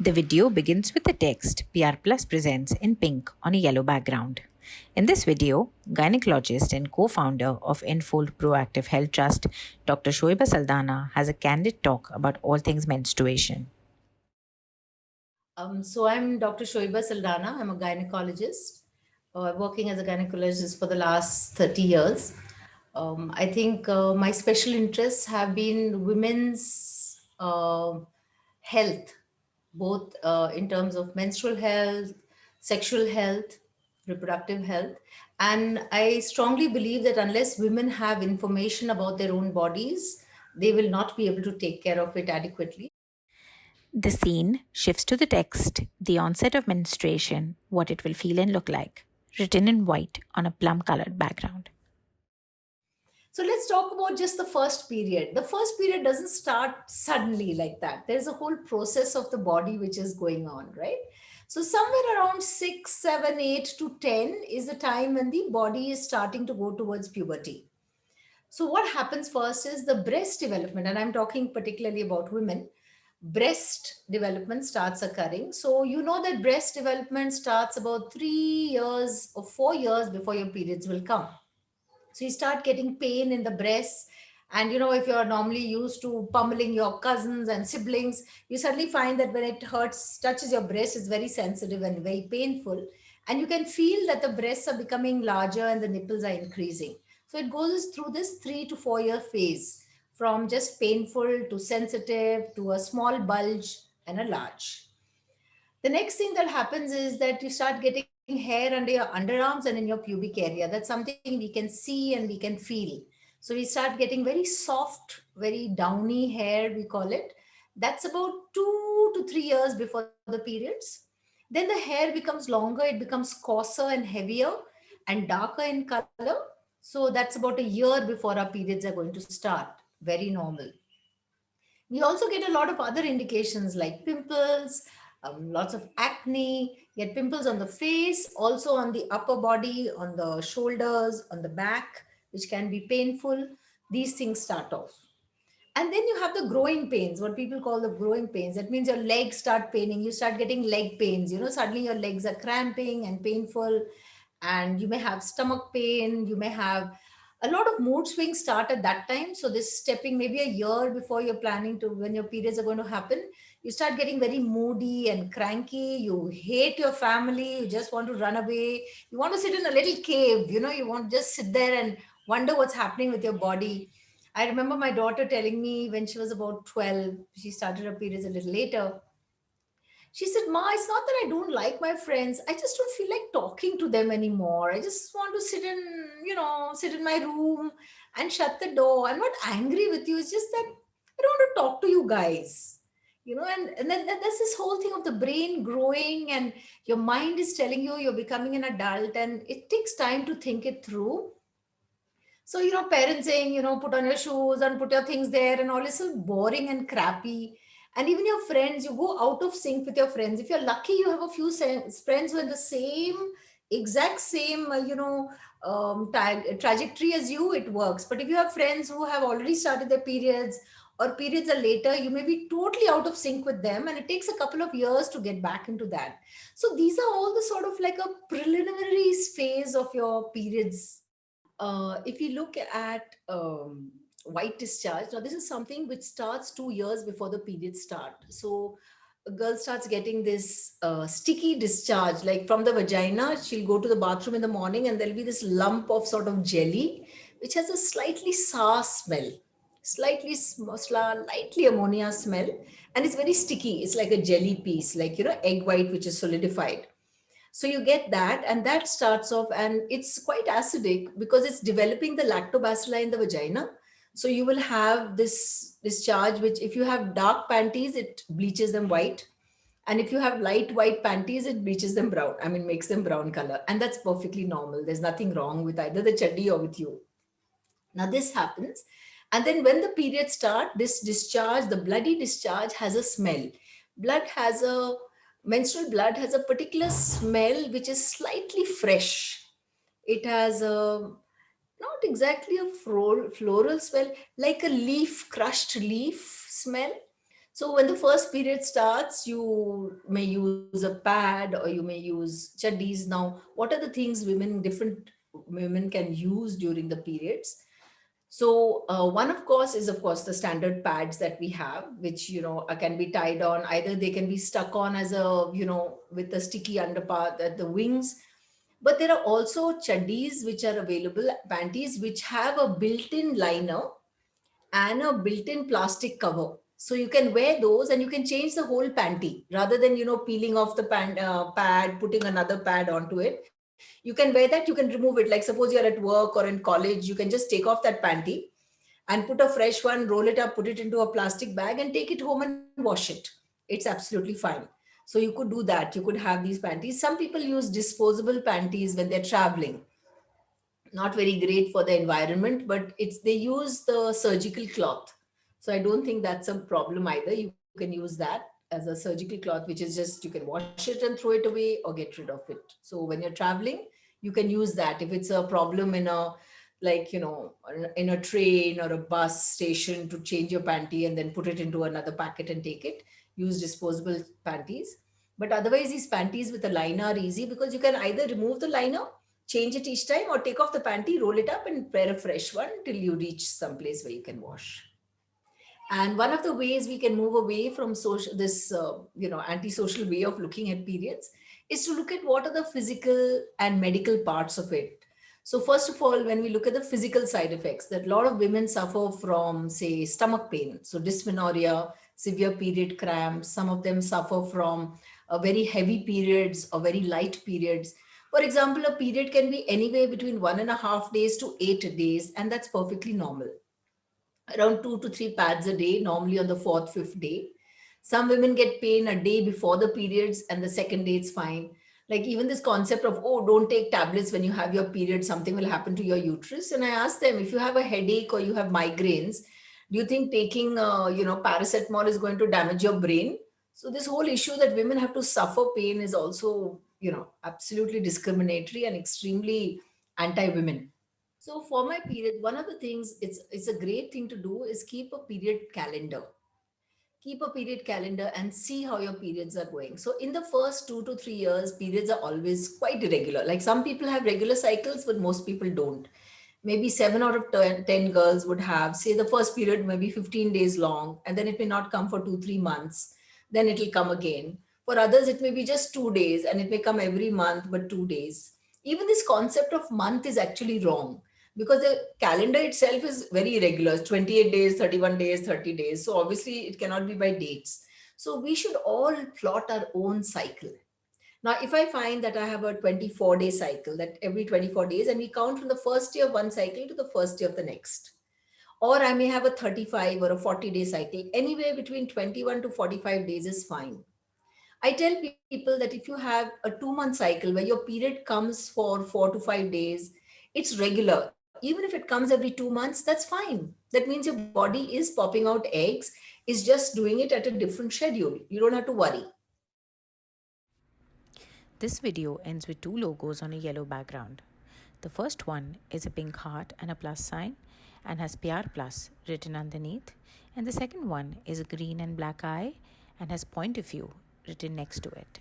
The video begins with the text PR Plus presents in pink on a yellow background. In this video, gynecologist and co-founder of Enfold Proactive Health Trust, Dr. Shoiba Saldana has a candid talk about all things menstruation. So I'm Dr. Shoiba Saldana. I'm a gynecologist, working as a gynecologist for the last 30 years. I think my special interests have been women's health, both in terms of menstrual health, sexual health, reproductive health. And I strongly believe that unless women have information about their own bodies, they will not be able to take care of it adequately. The scene shifts to the text, the onset of menstruation, what it will feel and look like, written in white on a plum colored background. So let's talk about just the first period. The first period doesn't start suddenly like that. There's a whole process of the body which is going on, right? So somewhere around 6, 7, 8 to 10 is the time when the body is starting to go towards puberty. So what happens first is the breast development, and I'm talking particularly about women. Breast development starts occurring. So you know that breast development starts about 3 years or 4 years before your periods will come. So you start getting pain in the breasts. And if you're normally used to pummeling your cousins and siblings, you suddenly find that when it hurts, touches your breast, it's very sensitive and very painful. And you can feel that the breasts are becoming larger and the nipples are increasing. So it goes through this 3 to 4 year phase, from just painful to sensitive to a small bulge and a large. The next thing that happens is that you start getting hair under your underarms and in your pubic area. That's something we can see and we can feel. So we start getting very soft, very downy hair, we call it. That's about 2 to 3 years before the periods. Then the hair becomes longer, it becomes coarser and heavier and darker in color. So that's about a year before our periods are going to start. Very normal. We also get a lot of other indications like pimples, lots of acne, get pimples on the face, also on the upper body, on the shoulders, on the back, which can be painful. These things start off. And then you have the growing pains, what people call the growing pains. That means your legs start paining. You start getting leg pains. Suddenly your legs are cramping and painful, and you may have stomach pain. You may have a lot of mood swings start at that time. So this stepping maybe a year before you're planning to, when your periods are going to happen, you start getting very moody and cranky. You hate your family. You just want to run away. You want to sit in a little cave. You want to just sit there and wonder what's happening with your body. I remember my daughter telling me when she was about 12, she started her periods a little later. She said, Ma, it's not that I don't like my friends. I just don't feel like talking to them anymore. I just want to sit in my room and shut the door. I'm not angry with you. It's just that I don't want to talk to you guys. And then there's this whole thing of the brain growing, and your mind is telling you you're becoming an adult, and it takes time to think it through. So, parents saying, put on your shoes and put your things there and all is so boring and crappy. And even your friends, you go out of sync with your friends. If you're lucky, you have a few friends who are the exact same, trajectory as you, it works. But if you have friends who have already started their periods or periods are later, you may be totally out of sync with them. And it takes a couple of years to get back into that. So these are all the sort of like a preliminary phase of your periods. If you look at white discharge, now this is something which starts 2 years before the periods start. So a girl starts getting this sticky discharge, like from the vagina. She'll go to the bathroom in the morning and there'll be this lump of sort of jelly, which has a slightly sour smell, lightly ammonia smell, and it's very sticky. It's like a jelly piece, like, egg white, which is solidified. So you get that, and that starts off, and it's quite acidic because it's developing the lactobacilli in the vagina. So you will have this discharge, which if you have dark panties, it bleaches them white. And if you have light white panties, it bleaches them brown. I mean, makes them brown color. And that's perfectly normal. There's nothing wrong with either the chaddi or with you. Now, this happens. And then when the periods start, this discharge, the bloody discharge, has a smell. Blood has a Menstrual blood has a particular smell which is slightly fresh. It has a not exactly a floral smell, like a leaf, crushed leaf smell. So when the first period starts, you may use a pad or you may use chaddis. Now, what are the things different women can use during the periods? So one, of course, is of course the standard pads that we have, which can be tied on. Either they can be stuck on as a with a sticky underpart at the wings. But there are also chaddis which are available, panties which have a built-in liner and a built-in plastic cover. So you can wear those and you can change the whole panty rather than peeling off the pad, putting another pad onto it. You can wear that, you can remove it. Like suppose you're at work or in college, you can just take off that panty and put a fresh one, roll it up, put it into a plastic bag and take it home and wash it. It's absolutely fine. So you could do that. You could have these panties. Some people use disposable panties when they're traveling. Not very great for the environment, but it's they use the surgical cloth. So I don't think that's a problem either. You can use that as a surgical cloth, which is just you can wash it and throw it away or get rid of it. So when you're traveling, you can use that. If it's a problem in a in a train or a bus station, to change your panty and then put it into another packet and take it, use disposable panties. But otherwise, these panties with a liner are easy because you can either remove the liner, change it each time, or take off the panty, roll it up and wear a fresh one till you reach some place where you can wash. And one of the ways we can move away from social this antisocial way of looking at periods is to look at what are the physical and medical parts of it. So first of all, when we look at the physical side effects, that a lot of women suffer from, say, stomach pain, so dysmenorrhea, severe period cramps. Some of them suffer from very heavy periods or very light periods. For example, a period can be anywhere between 1.5 days to 8 days, and that's perfectly normal. Around 2 to 3 pads a day, normally on the fourth, fifth day. Some women get pain a day before the periods, and the second day it's fine. Like even this concept of, oh, don't take tablets when you have your period, something will happen to your uterus. And I ask them, if you have a headache or you have migraines, do you think taking, paracetamol is going to damage your brain? So this whole issue that women have to suffer pain is also, absolutely discriminatory and extremely anti-women. So for my period, one of the things it's a great thing to do is keep a period calendar. Keep a period calendar and see how your periods are going. So in the first 2 to 3 years, periods are always quite irregular. Like some people have regular cycles, but most people don't. Maybe 7 out of 10 girls would have, say, the first period maybe 15 days long, and then it may not come for 2, 3 months. Then it'll come again. For others, it may be just 2 days and it may come every month, but 2 days. Even this concept of month is actually wrong because the calendar itself is very irregular. It's 28 days, 31 days, 30 days. So obviously it cannot be by dates. So we should all plot our own cycle. Now, if I find that I have a 24-day cycle, that every 24 days, and we count from the first day of one cycle to the first day of the next, or I may have a 35 or a 40-day cycle, anywhere between 21 to 45 days is fine. I tell people that if you have a 2 month cycle where your period comes for 4 to 5 days, it's regular. Even if it comes every 2 months, that's fine. That means your body is popping out eggs, is just doing it at a different schedule. You don't have to worry. This video ends with two logos on a yellow background. The first one is a pink heart and a plus sign and has PR Plus written underneath, and the second one is a green and black eye and has point of view written next to it.